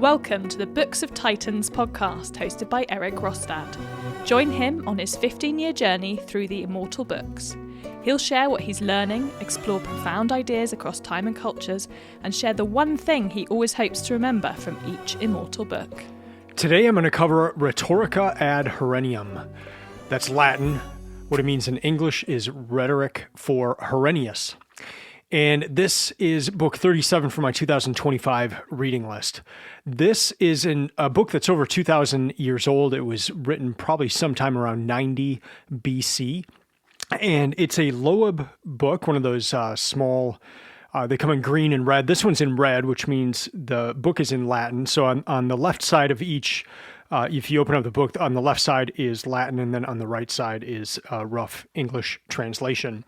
Welcome to the Books of Titans podcast hosted by Eric Rostad. Join him on his 15-year journey through the immortal books. He'll share what he's learning, explore profound ideas across time and cultures, and share the one thing he always hopes to remember from each immortal book. Today I'm going to cover Rhetorica Ad Herennium. That's Latin. What it means in English is rhetoric for Herennius. And this is book 37 for my 2025 reading list. This is a book that's over 2,000 years old. It was written probably sometime around 90 BC. And it's a Loeb book, one of those small, they come in green and red. This one's in red, which means the book is in Latin. So on the left side of each, if you open up the book, on the left side is Latin, and then on the right side is a rough English translation.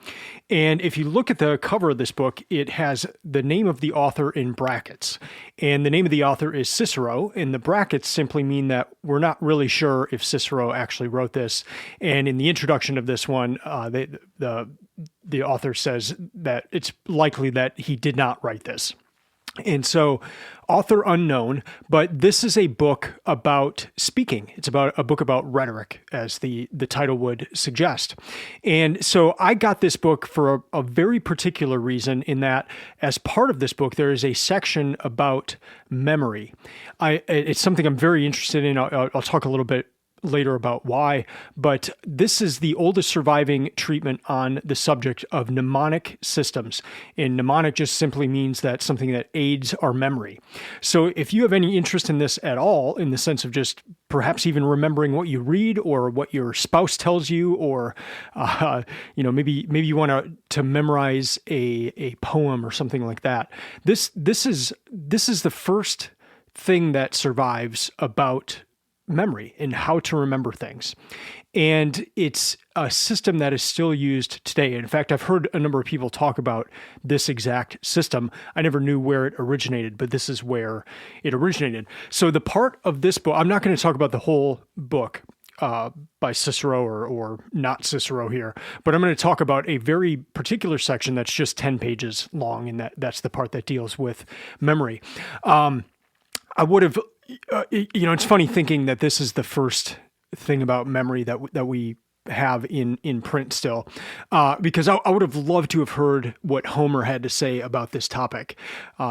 And if you look at the cover of this book, it has the name of the author in brackets. And the name of the author is Cicero, and the brackets simply mean that we're not really sure if Cicero actually wrote this. And in the introduction of this one, the author says that it's likely that he did not write this. And so, author unknown, but this is a book about speaking. It's about a book about rhetoric, as the title would suggest. And so I got this book for a very particular reason, in that as part of this book, there is a section about memory. It's something I'm very interested in. I'll talk a little bit later about why, but this is the oldest surviving treatment on the subject of mnemonic systems. And mnemonic just simply means that something that aids our memory. So if you have any interest in this at all, in the sense of just perhaps even remembering what you read or what your spouse tells you, or maybe you want to memorize a poem or something like that, this is the first thing that survives about memory and how to remember things. And it's a system that is still used today. In fact, I've heard a number of people talk about this exact system. I never knew where it originated, but this is where it originated. So the part of this book, I'm not going to talk about the whole book by Cicero or not Cicero here, but I'm going to talk about a very particular section that's just 10 pages long, and that's the part that deals with memory. I would have it's funny thinking that this is the first thing about memory that we have in print still, because I would have loved to have heard what Homer had to say about this topic.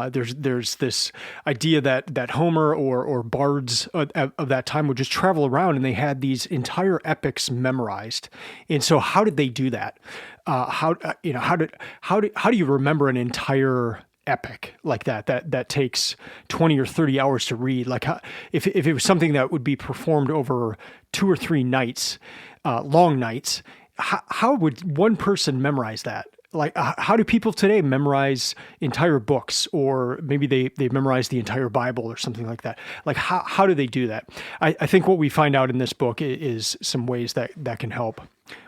There's this idea that Homer or bards of that time would just travel around, and they had these entire epics memorized. And so, how did they do that? How do you remember an entire epic like that takes 20 or 30 hours to read? Like, if it was something that would be performed over 2 or 3 nights, long nights, how would one person memorize that? Like, how do people today memorize entire books, or maybe they memorize the entire Bible or something like that? Like, how do they do that? I think what we find out in this book is some ways that can help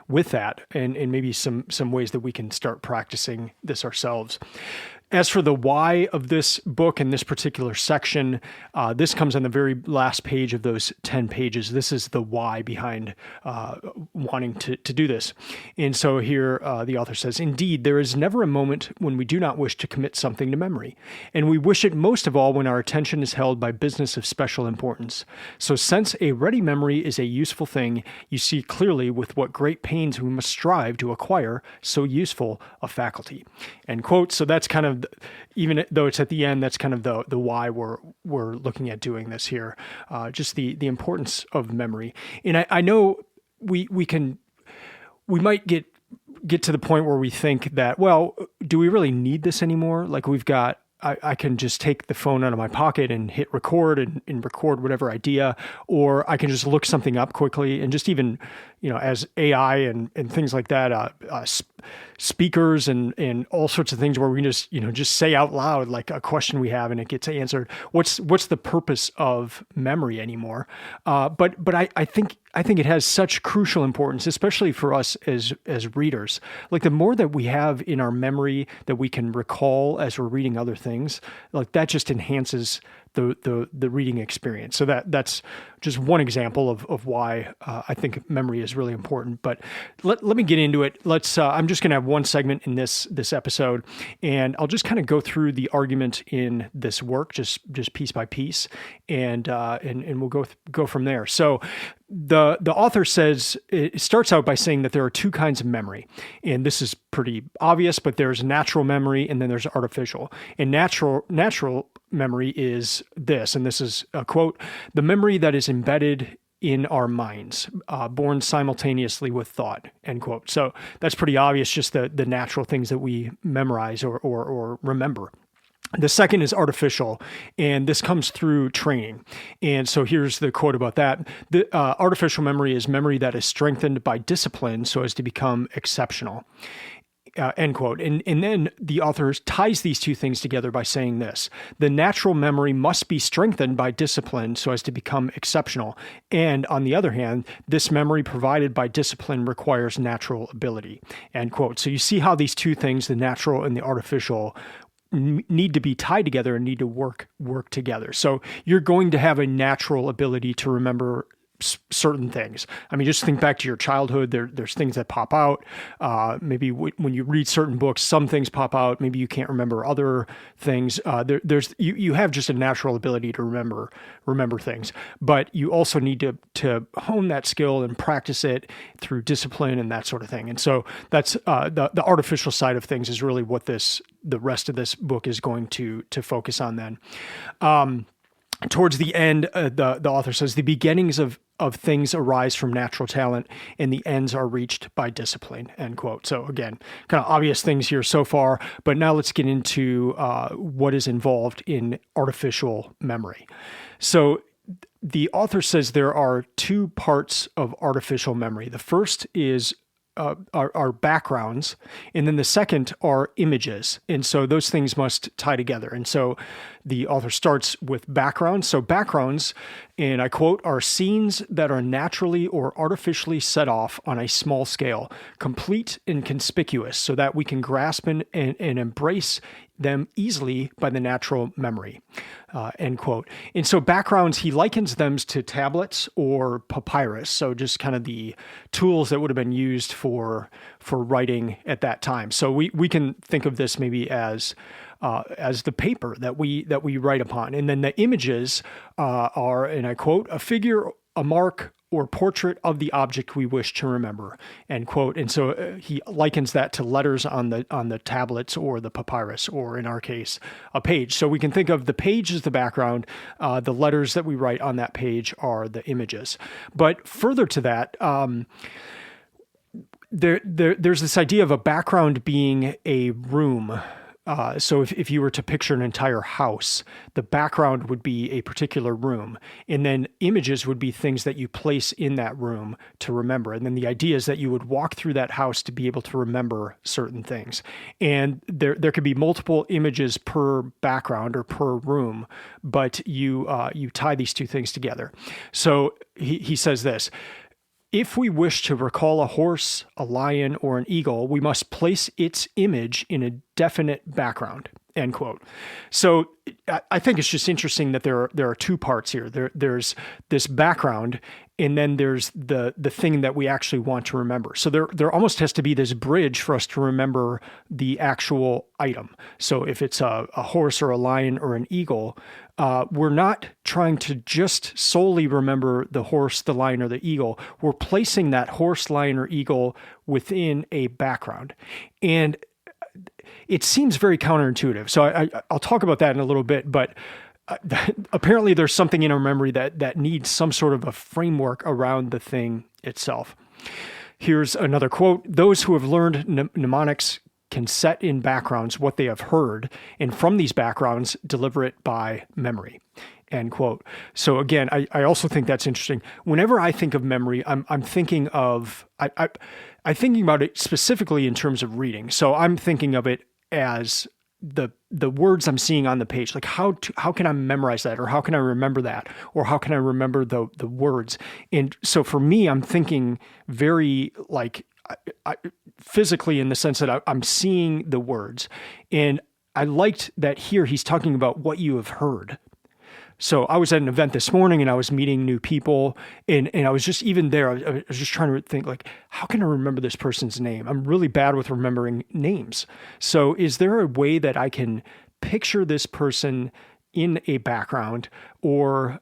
with that, and maybe some ways that we can start practicing this ourselves. As for the why of this book and this particular section, this comes on the very last page of those 10 pages. This is the why behind wanting to do this. And so here the author says, "Indeed, there is never a moment when we do not wish to commit something to memory, and we wish it most of all when our attention is held by business of special importance. So since a ready memory is a useful thing, you see clearly with what great pains we must strive to acquire so useful a faculty." End quote. So that's kind of, even though it's at the end, that's kind of the why we're looking at doing this here. Just the importance of memory. And I know we might get to the point where we think that, well, do we really need this anymore? Like, I can just take the phone out of my pocket and hit record and record whatever idea, or I can just look something up quickly, and just even, as AI and things like that, speakers and all sorts of things where we can just say out loud like a question we have and it gets answered. What's the purpose of memory anymore? But I think it has such crucial importance, especially for us as readers. Like, the more that we have in our memory that we can recall as we're reading other things, like, that just enhances the reading experience. So that's just one example of why I think memory is really important. But let me get into it. I'm just going to have one segment in this episode, and I'll just kind of go through the argument in this work, just piece by piece, and we'll go from there. So the author says, it starts out by saying that there are two kinds of memory, and this is pretty obvious, but there's natural memory and then there's artificial. And natural memory is this, and this is a quote: "The memory that is embedded in our minds, born simultaneously with thought," end quote. So that's pretty obvious, just the natural things that we memorize or remember. The second is artificial, and this comes through training. And so here's the quote about that. The artificial memory is memory that is strengthened by discipline so as to become exceptional. End quote. And then the author ties these two things together by saying this: the natural memory must be strengthened by discipline so as to become exceptional. And on the other hand, this memory provided by discipline requires natural ability. End quote. So you see how these two things, the natural and the artificial, need to be tied together and need to work together. So you're going to have a natural ability to remember certain things. I mean, just think back to your childhood. There's things that pop out. Maybe when you read certain books, some things pop out. Maybe you can't remember other things. You have just a natural ability to remember things, but you also need to hone that skill and practice it through discipline and that sort of thing. And so that's the artificial side of things is really what the rest of this book is going to focus on then. Towards the end, the author says, the beginnings of things arise from natural talent and the ends are reached by discipline, end quote. So again, kind of obvious things here so far, but now let's get into what is involved in artificial memory. So the author says there are two parts of artificial memory. The first is are backgrounds, and then the second are images. And so those things must tie together. And so the author starts with backgrounds. So backgrounds, and I quote, "are scenes that are naturally or artificially set off on a small scale, complete and conspicuous, so that we can grasp and embrace them easily by the natural memory," end quote. And so backgrounds, he likens them to tablets or papyrus. So just kind of the tools that would have been used for writing at that time. So we can think of this maybe as the paper that we write upon. And then the images are, and I quote, "a figure, a mark, or portrait of the object we wish to remember," end quote. And so he likens that to letters on the tablets or the papyrus, or in our case, a page. So we can think of the page as the background. The letters that we write on that page are the images. But further to that, there's this idea of a background being a room. So if you were to picture an entire house, the background would be a particular room. And then images would be things that you place in that room to remember. And then the idea is that you would walk through that house to be able to remember certain things. And there could be multiple images per background or per room, but you tie these two things together. So he says this: "If we wish to recall a horse, a lion, or an eagle, we must place its image in a definite background," end quote. So I think it's just interesting that there are two parts here. There's this background, and then there's the thing that we actually want to remember. So there almost has to be this bridge for us to remember the actual item. So if it's a horse or a lion or an eagle, we're not trying to just solely remember the horse, the lion, or the eagle. We're placing that horse, lion, or eagle within a background. And it seems very counterintuitive. So I'll talk about that in a little bit, but apparently there's something in our memory that needs some sort of a framework around the thing itself. Here's another quote: "Those who have learned mnemonics can set in backgrounds what they have heard, and from these backgrounds deliver it by memory," end quote. So again, I also think that's interesting. Whenever I think of memory, I'm thinking of I'm thinking about it specifically in terms of reading. So I'm thinking of it as the words I'm seeing on the page. Like how can I memorize that, or how can I remember that, or how can I remember the words? And so for me, I'm thinking very like physically, in the sense that I'm seeing the words. And I liked that here he's talking about what you have heard. So I was at an event this morning and I was meeting new people and I was just even there. I was just trying to think like, how can I remember this person's name? I'm really bad with remembering names. So is there a way that I can picture this person in a background, or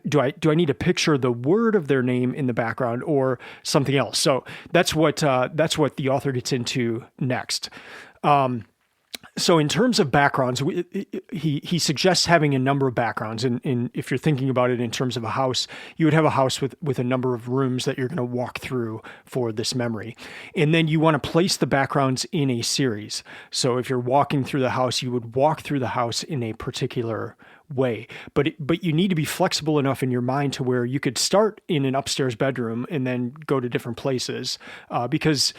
do I need to picture the word of their name in the background or something else? So that's what the author gets into next. So in terms of backgrounds, he suggests having a number of backgrounds. And if you're thinking about it in terms of a house, you would have a house with a number of rooms that you're going to walk through for this memory. And then you want to place the backgrounds in a series. So if you're walking through the house, you would walk through the house in a particular way. But you need to be flexible enough in your mind to where you could start in an upstairs bedroom and then go to different places. Because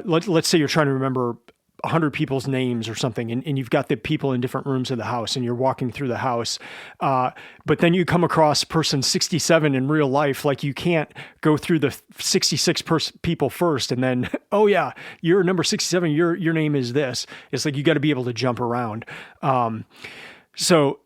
let's say you're trying to remember 100 people's names or something, and you've got the people in different rooms of the house and you're walking through the house. But then you come across person 67 in real life. Like you can't go through the 66 people first and then, oh yeah, you're number 67. Your name is this. It's like, you got to be able to jump around. So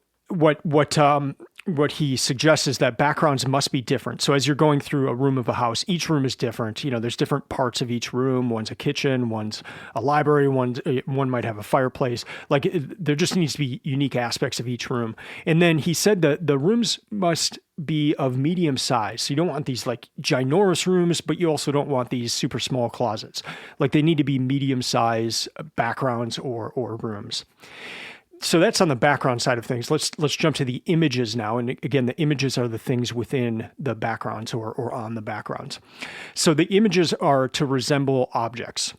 what he suggests is that backgrounds must be different. So as you're going through a room of a house, each room is different. There's different parts of each room. One's a kitchen, one's a library, one might have a fireplace. Like there just needs to be unique aspects of each room. And then he said that the rooms must be of medium size. So you don't want these like ginormous rooms, but you also don't want these super small closets. Like they need to be medium size backgrounds or rooms. So that's on the background side of things. Let's jump to the images now. And again, the images are the things within the backgrounds or on the backgrounds. So the images are to resemble objects.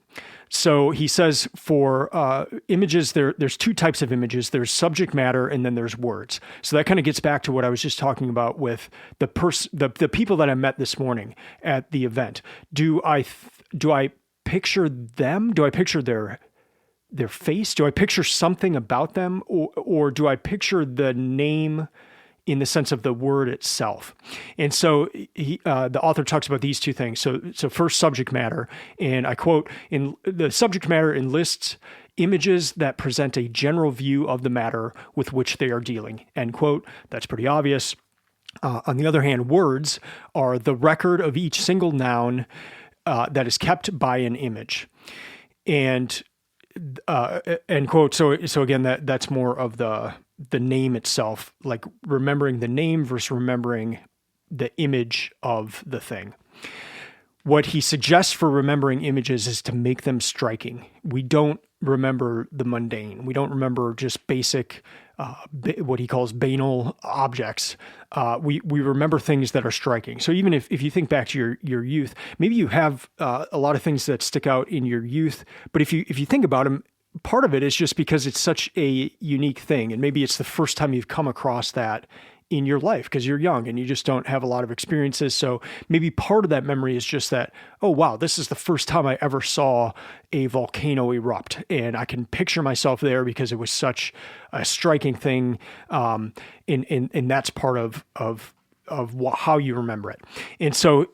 So he says for images, there's two types of images. There's subject matter and then there's words. So that kind of gets back to what I was just talking about with the people that I met this morning at the event. Do I picture them? Do I picture their face? Do I picture something about them, or do I picture the name in the sense of the word itself? And so the author talks about these two things. So first, subject matter, and I quote, "In the subject matter enlists images that present a general view of the matter with which they are dealing." End quote. That's pretty obvious. On the other hand, words are the record of each single noun that is kept by an image. And end quote. So again, that's more of the name itself, like remembering the name versus remembering the image of the thing. What he suggests for remembering images is to make them striking. We don't remember the mundane. We don't remember just basic, what he calls banal objects. We remember things that are striking. So even if you think back to your youth, maybe you have a lot of things that stick out in your youth, but if you think about them, part of it is just because it's such a unique thing, and maybe it's the first time you've come across that in your life because you're young and you just don't have a lot of experiences. So maybe part of that memory is just that, oh, wow, this is the first time I ever saw a volcano erupt. And I can picture myself there because it was such a striking thing. And that's part of how you remember it. And so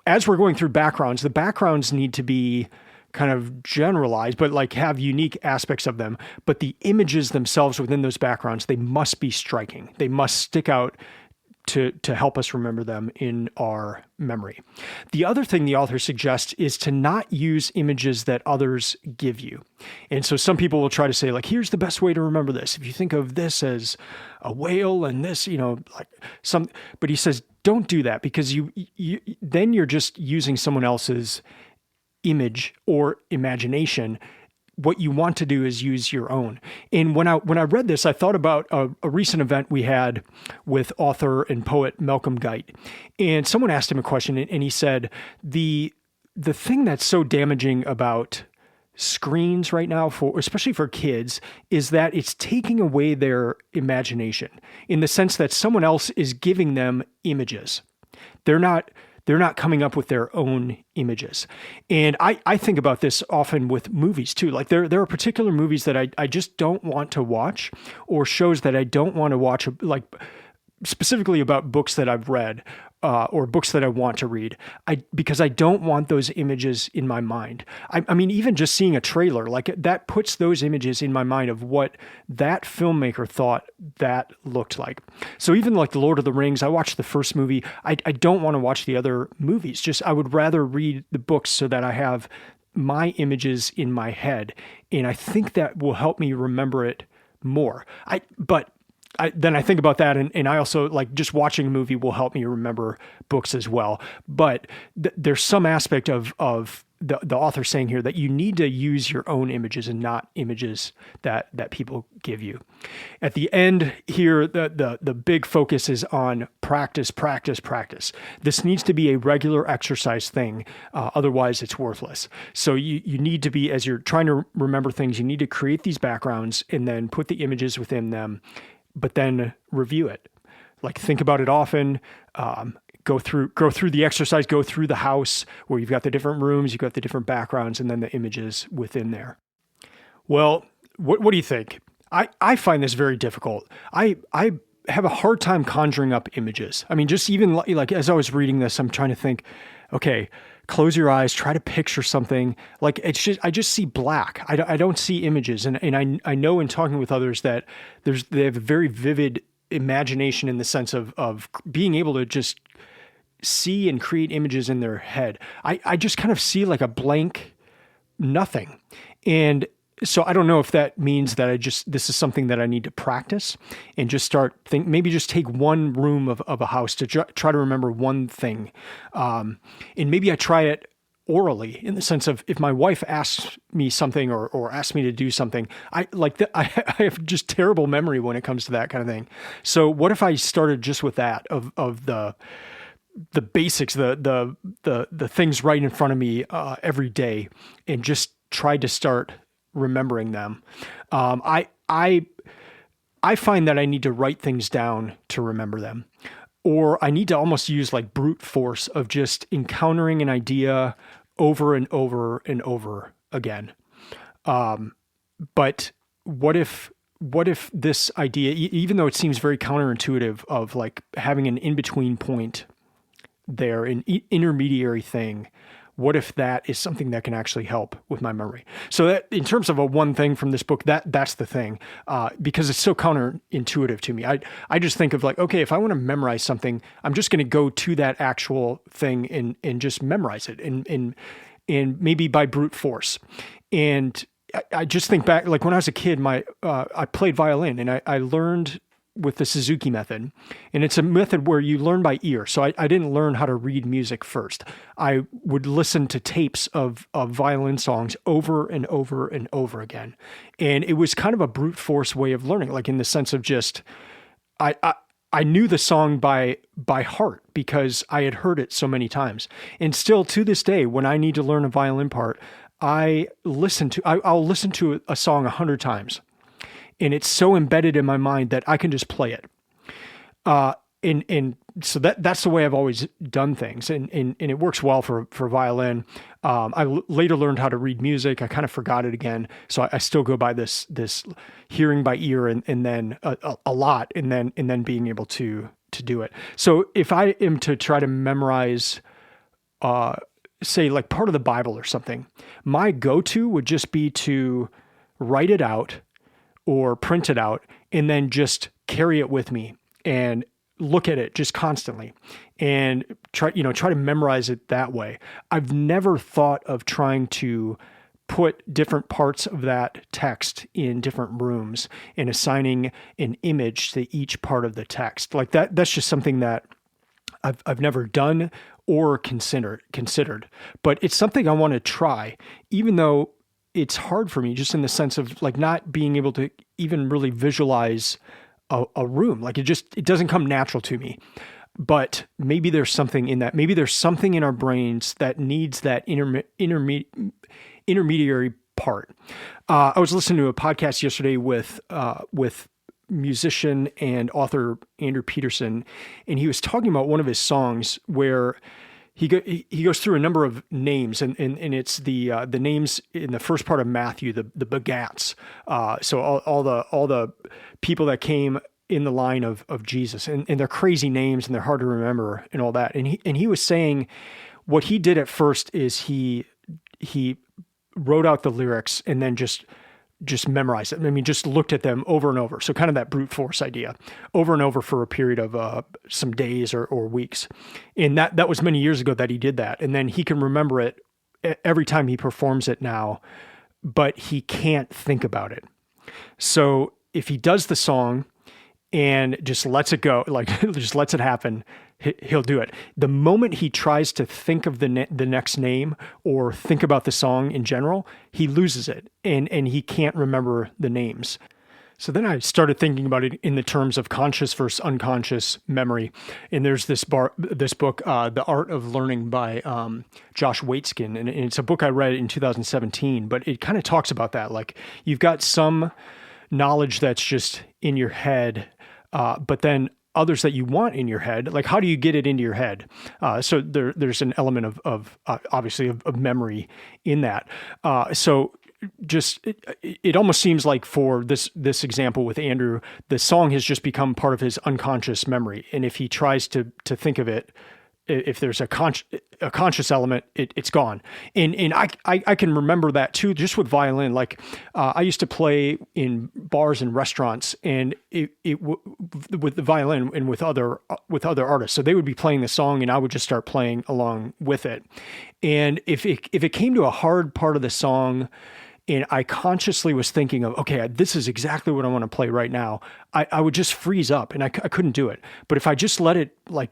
as we're going through backgrounds, the backgrounds need to be kind of generalized, but like have unique aspects of them. But the images themselves within those backgrounds, they must be striking. They must stick out to help us remember them in our memory. The other thing the author suggests is to not use images that others give you. And so some people will try to say, like, here's the best way to remember this. If you think of this as a whale and this, but he says, don't do that, because then you're just using someone else's image or imagination. What you want to do is use your own. And when I read this, I thought about a recent event we had with author and poet Malcolm Guite. And someone asked him a question, and he said, the thing that's so damaging about screens right now, especially for kids, is that it's taking away their imagination in the sense that someone else is giving them images. They're not coming up with their own images. And I think about this often with movies too. Like there are particular movies that I just don't want to watch, or shows that I don't want to watch, like specifically about books that I've read or books that I want to read, because I don't want those images in my mind. I mean, even just seeing a trailer, like that puts those images in my mind of what that filmmaker thought that looked like. So even like The Lord of the Rings, I watched the first movie. I don't want to watch the other movies. Just I would rather read the books so that I have my images in my head. And I think that will help me remember it more. Then I think about that, and I also like just watching a movie will help me remember books as well. But there's some aspect of the author saying here that you need to use your own images and not images that people give you. At the end here, the big focus is on practice, practice, practice. This needs to be a regular exercise thing. Otherwise, it's worthless. So you need to be, as you're trying to remember things, you need to create these backgrounds and then put the images within them, but then review it. Like think about it often, go through the exercise, go through the house where you've got the different rooms, you've got the different backgrounds, and then the images within there. Well, what do you think? I find this very difficult. I have a hard time conjuring up images. I mean, just even like as I was reading this, I'm trying to think, okay, close your eyes, try to picture something. Like I just see black. I don't see images. And I know in talking with others that they have a very vivid imagination in the sense of being able to just see and create images in their head. I just kind of see like a blank nothing. And so I don't know if that means that this is something that I need to practice and just maybe just take one room of a house to try to remember one thing. And maybe I try it orally in the sense of if my wife asks me something or asks me to do something, I have just terrible memory when it comes to that kind of thing. So what if I started just with that of the basics, the things right in front of me every day, and just tried to start remembering them. I find that I need to write things down to remember them, or I need to almost use like brute force of just encountering an idea over and over and over again. But what if this idea, even though it seems very counterintuitive of like having an in-between point there, an intermediary thing, what if that is something that can actually help with my memory? So that in terms of a one thing from this book, that's the thing, because it's so counterintuitive to me. I just think of like, okay, if I want to memorize something, I'm just going to go to that actual thing and just memorize it and maybe by brute force. And I just think back, like when I was a kid, I played violin and I learned with the Suzuki method. And it's a method where you learn by ear. So I didn't learn how to read music first. I would listen to tapes of violin songs over and over and over again. And it was kind of a brute force way of learning, like in the sense of just, I knew the song by heart because I had heard it so many times. And still to this day, when I need to learn a violin part, I'll listen to a song 100 times. And it's so embedded in my mind that I can just play it. And so that's the way I've always done things. And it works well for violin. I later learned how to read music. I kind of forgot it again. So I still go by this hearing by ear and then a lot and then being able to do it. So if I am to try to memorize, say like part of the Bible or something, my go-to would just be to write it out or print it out and then just carry it with me and look at it just constantly and try to memorize it that way. I've never thought of trying to put different parts of that text in different rooms and assigning an image to each part of the text. Like that's just something that I've never done or considered, but it's something I want to try, even though it's hard for me just in the sense of like not being able to even really visualize a room. Like it doesn't come natural to me, but maybe there's something in that. Maybe there's something in our brains that needs that intermediary part. I was listening to a podcast yesterday with musician and author Andrew Peterson, and he was talking about one of his songs where he goes through a number of names, and it's the names in the first part of Matthew, the begats. So all the people that came in the line of Jesus, and they're crazy names and they're hard to remember and all that. And he was saying what he did at first is he wrote out the lyrics and then just memorized it. I mean, just looked at them over and over. So kind of that brute force idea, over and over for a period of some days or weeks. And that was many years ago that he did that. And then he can remember it every time he performs it now, but he can't think about it. So if he does the song and just lets it go, like just lets it happen, he'll do it. The moment he tries to think of the next name or think about the song in general, he loses it and he can't remember the names. So then I started thinking about it in the terms of conscious versus unconscious memory. And there's this book, The Art of Learning by Josh Waitzkin. And it's a book I read in 2017, but it kind of talks about that. Like you've got some knowledge that's just in your head, but then others that you want in your head. Like how do you get it into your head? So there's an element of obviously of memory in that. So just it almost seems like for this example with Andrew, the song has just become part of his unconscious memory. And if he tries to think of it, if there's a conscious element, it's gone. And I can remember that too, just with violin. Like I used to play in bars and restaurants, and with the violin and with other artists. So they would be playing the song, and I would just start playing along with it. And if it came to a hard part of the song, and I consciously was thinking of, okay, this is exactly what I want to play right now, I would just freeze up, and I couldn't do it. But if I just let it, like,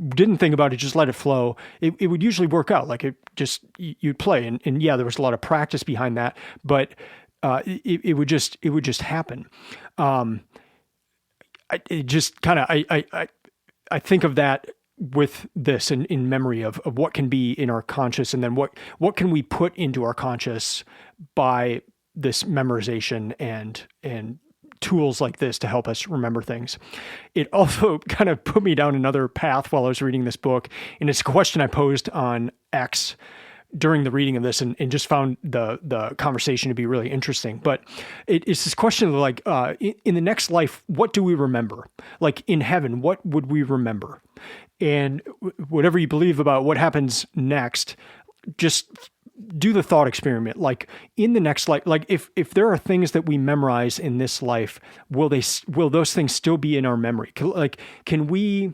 didn't think about it, just let it flow, it would usually work out. Like you'd play, and yeah, there was a lot of practice behind that, but it would just happen. I think of that with this in memory of what can be in our conscious, and then what can we put into our conscious by this memorization and tools like this to help us remember things. It also kind of put me down another path while I was reading this book, and it's a question I posed on X during the reading of this, and just found the conversation to be really interesting. But it's this question of like, in the next life, what do we remember? Like in heaven, what would we remember? And whatever you believe about what happens next, just do the thought experiment. Like in the next life, like if there are things that we memorize in this life, will those things still be in our memory? Like, can we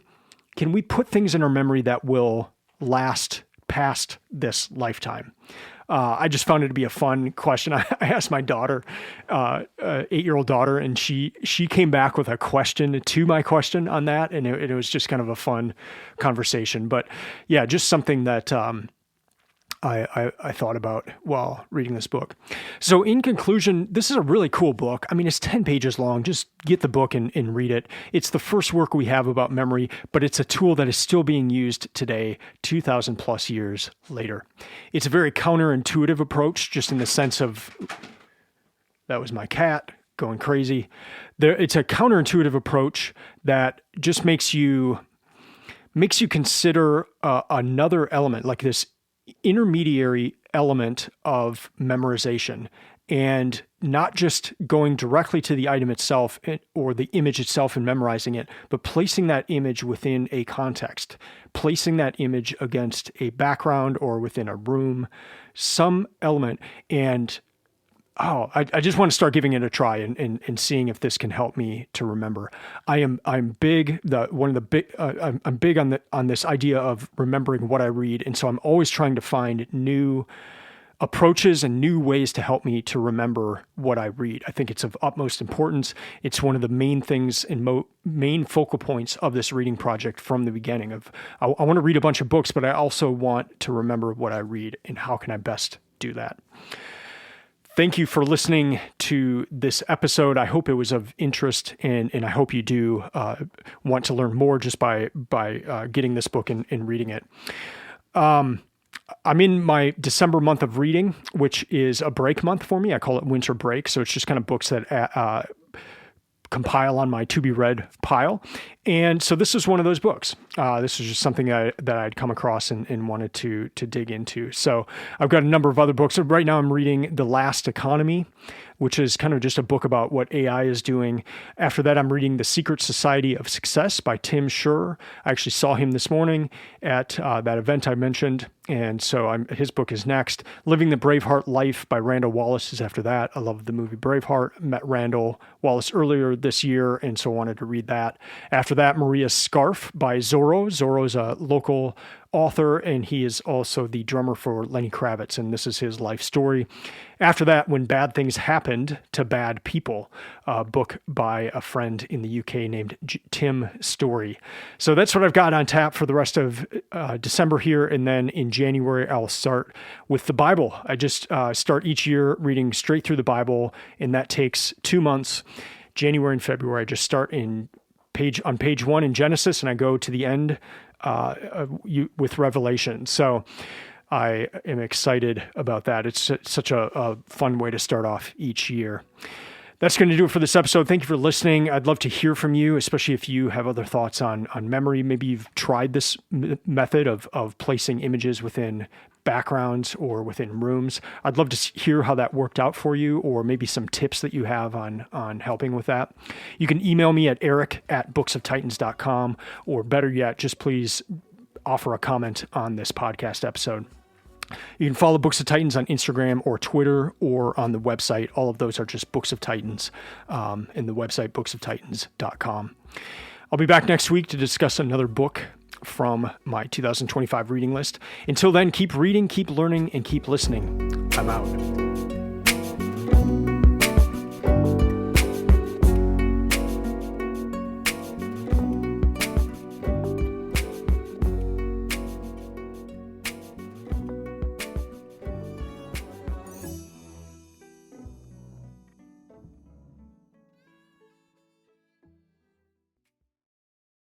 put things in our memory that will last past this lifetime? I just found it to be a fun question. I asked my daughter, 8-year-old daughter, and she came back with a question to my question on that. And it was just kind of a fun conversation, but yeah, just something that, I thought about while reading this book. So in conclusion, this is a really cool book. I mean, it's 10 pages long. Just get the book and read it. It's the first work we have about memory, but it's a tool that is still being used today, 2,000 plus years later. It's a very counterintuitive approach, just in the sense of, that was my cat going crazy. It's a counterintuitive approach that just makes you consider another element, like this intermediary element of memorization, and not just going directly to the item itself or the image itself and memorizing it, but placing that image within a context, placing that image against a background or within a room, some element. And I just want to start giving it a try and seeing if this can help me to remember. I'm big on this idea of remembering what I read, and so I'm always trying to find new approaches and new ways to help me to remember what I read. I think it's of utmost importance. It's one of the main things and main focal points of this reading project from the beginning. I want to read a bunch of books, but I also want to remember what I read, and how can I best do that? Thank you for listening to this episode. I hope it was of interest, and I hope you do want to learn more just by getting this book and reading it. I'm in my December month of reading, which is a break month for me. I call it winter break. So it's just kind of books that compile on my to-be-read pile. And so this is one of those books. This is just something that I'd come across and wanted to dig into. So I've got a number of other books. So right now I'm reading The Last Economy, which is kind of just a book about what AI is doing. After that, I'm reading The Secret Society of Success by Tim Scherr. I actually saw him this morning at that event I mentioned. And so his book is next. Living the Braveheart Life by Randall Wallace is after that. I love the movie Braveheart. Met Randall Wallace earlier this year, and so wanted to read that. After that, Maria's Scarf by Zorro. Zorro's a local author, and he is also the drummer for Lenny Kravitz, and this is his life story. After that, When Bad Things Happened to Bad People, a book by a friend in the UK named Tim Story. So that's what I've got on tap for the rest of December here, and then in January, I'll start with the Bible. I just start each year reading straight through the Bible, and that takes 2 months. January and February, I just start on page 1 in Genesis, and I go to the end with Revelation. So I am excited about that. It's such a fun way to start off each year. That's going to do it for this episode. Thank you for listening. I'd love to hear from you, especially if you have other thoughts on memory. Maybe you've tried this method of placing images within backgrounds or within rooms. I'd love to hear how that worked out for you, or maybe some tips that you have on helping with that. You can email me at eric@booksoftitans.com, or better yet, just please offer a comment on this podcast episode. You can follow Books of Titans on Instagram or Twitter or on the website. All of those are just Books of Titans, and the website booksoftitans.com. I'll be back next week to discuss another book from my 2025 reading list. Until then, keep reading, keep learning, and keep listening. I'm out.